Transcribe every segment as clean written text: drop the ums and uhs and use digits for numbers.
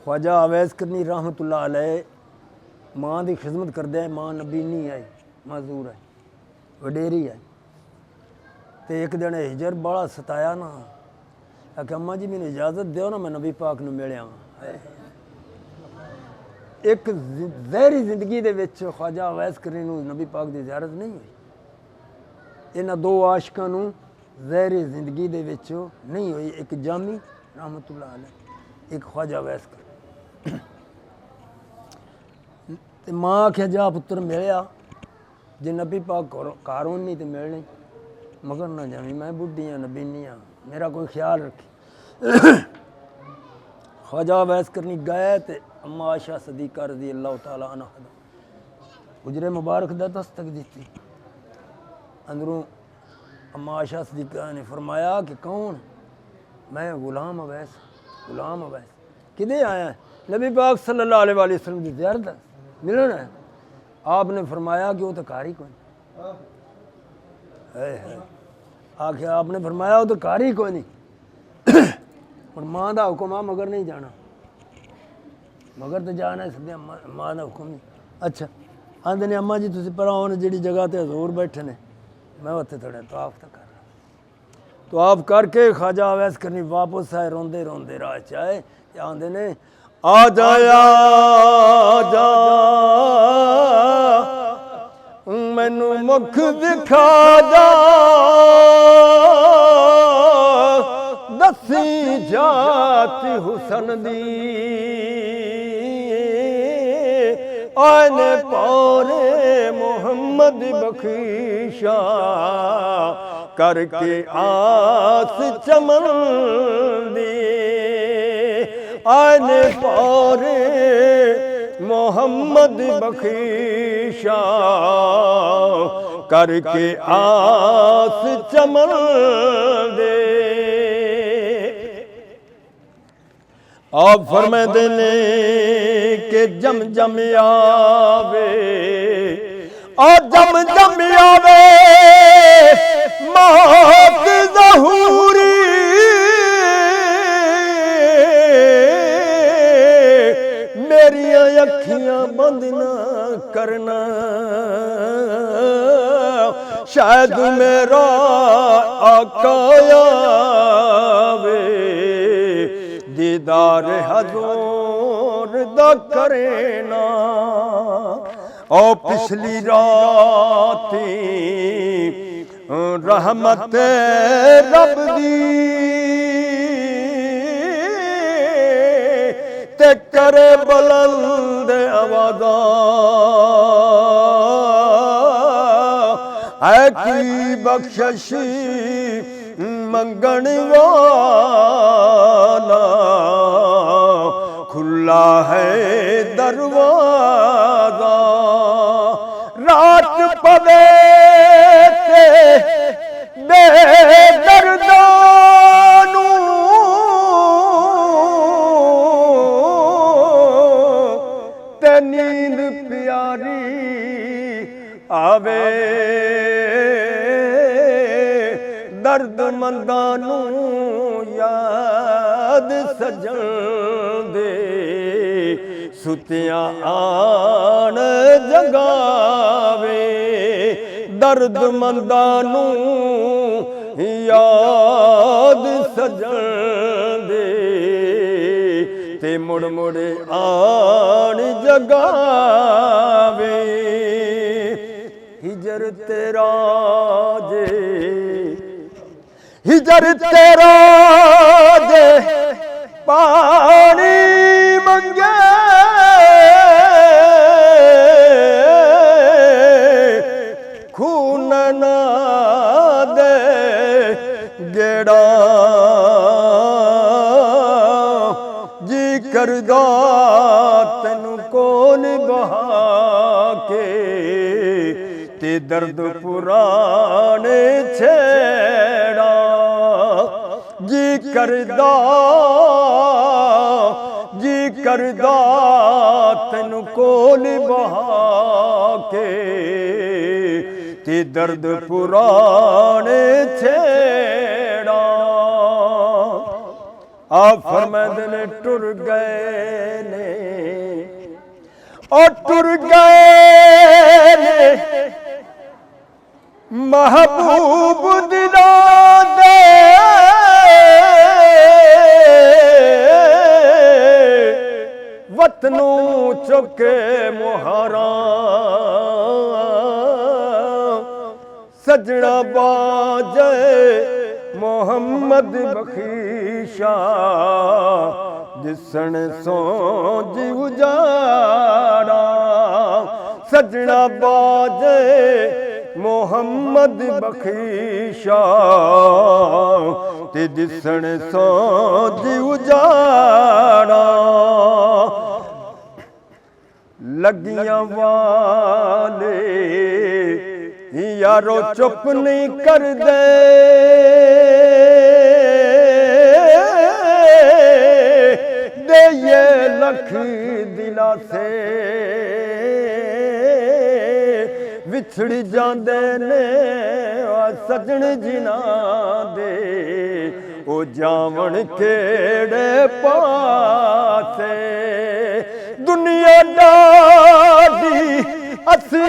ख्वाजा अवैस करनी रहमतुल्लाह अलैह माँ की खिदमत करदे, माँ नबी नहीं आई, माजूर है, वडेरी है। तो एक दिन हिजर बड़ा सताया ना, आख्या अम्मा जी मैंने इजाज़त दो ना, मैं नबी पाक नूं मिल आवां। एक ज़हरी जिंदगी दे विच ख्वाजा अवैस करनी नूं नबी पाक की ज़ियारत नहीं हुई। इन्हां दो आशिकां नूं ज़हरी जिंदगी दे विच नहीं हुई, एक जामी रहमतुल्लाह अलैह, एक ख्वाजा अवैस करनी। ते माँ आख्या जा पुत्र मिलिया, जे नबी पाक घर होनी तो मिलनी, मगर ना जावी, मैं बुढ़ी हाँ, नबी नहीं हाँ, मेरा कोई ख्याल रखी। ख्वाजा अवैस करनी गए तो अम्मा आयशा सदीका रज़ी अल्लाह तआला अन्हा हुजरे मुबारक दा दस्तक दी। अंदरों अम्मा आयशा सदीका ने फरमाया कि कौन? मैं गुलाम अवैस। गुलाम अवैस किदे आया? नबी पाक सल्लल्लाहु अलैहि वसल्लम की ज़ियारत मिलना है। आपने फरमाया कि वो तो कारी कोई आख्या, आपने फरमाया वो तो कारी कोई नहीं। और माँ का हुक्म आ, मगर नहीं जाना, मगर तो जाना है सद्या, माँ का हुक्म नहीं। अच्छा आंदे ने अम्मा जी तुम पर आओ, जी जगह ते हजूर बैठे ने, मैं उत्थे थोड़ा तवाफ तो कर रहा। तो आप करके ख्वाजा अवैस करनी वापस आए, रोंदे रोंदे राह च आए, आंदे ने आ जाया जा मैनू मुख दिखा जा, दसी जात हुसन दी, आने पौरे मोहम्मद बख्शा, करके आस चमन दी, आने पौरे मोहम्मद बख्शा, करके आस चमन दे। आप फरमाते ने के जम जम आवे, और जम जम आवे मौत ज़हूरी, मेरियां अखियां बंद ना करना, शायद मेरा आका आवे, दीदार हजूर दा करे ना। ओ पिछली राती रहमत रब दी ते करे बुलंद आवाज़ा, ऐ की बख्शिश मंगण वाला, खुला है दरवाजा, रात पवे ते बेदर्दानू, ते नींद प्यारी आवे, दर्द मंदानू याद सजन दे, सुतिया आन जगावे, दर्द मंदानू याद सजन दे, ते मुड़ मुड़ आन जगावे। हिजर तेरा जे, हिजर तेरा जे पानी मंगे, खून ना दे गेड़ा, जी करदा तैनू कौन बहा के, ते दर्द पुराने छेड़ा, जी करदा तैनू कोल बहा के, ते दर्द पुराने छेड़ा। आप फरमाते ने टुर गए ने और टुर गए ने महबूब दिला दे वतनू चुके मुहारा सजना बाजे मोहम्मद बख्शीशा जिसन सोज उजाड़ा सजना बाजे मोहम्मद बख्शीशा ते दिसन सोज उजाड़ा लगियां वाले यारो चुप नहीं कर दे ये लख दिला से विछड़ जांदे ने सजन जिना दे ओ जावन केड़े पासे दुनिया डाडी असी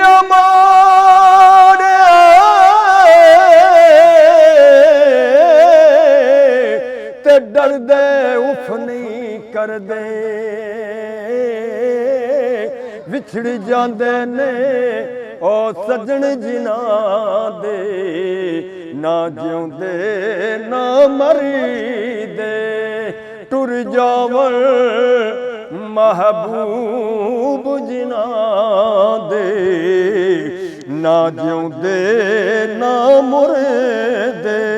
अमारे ते डर दे उफ नहीं कर दे विछड़ जांदे ने ओ सजन जिना दे ना जिउंदे ना मरी दे टुर जावन महबूब जिना दे ना जिउंदे ना मुरदे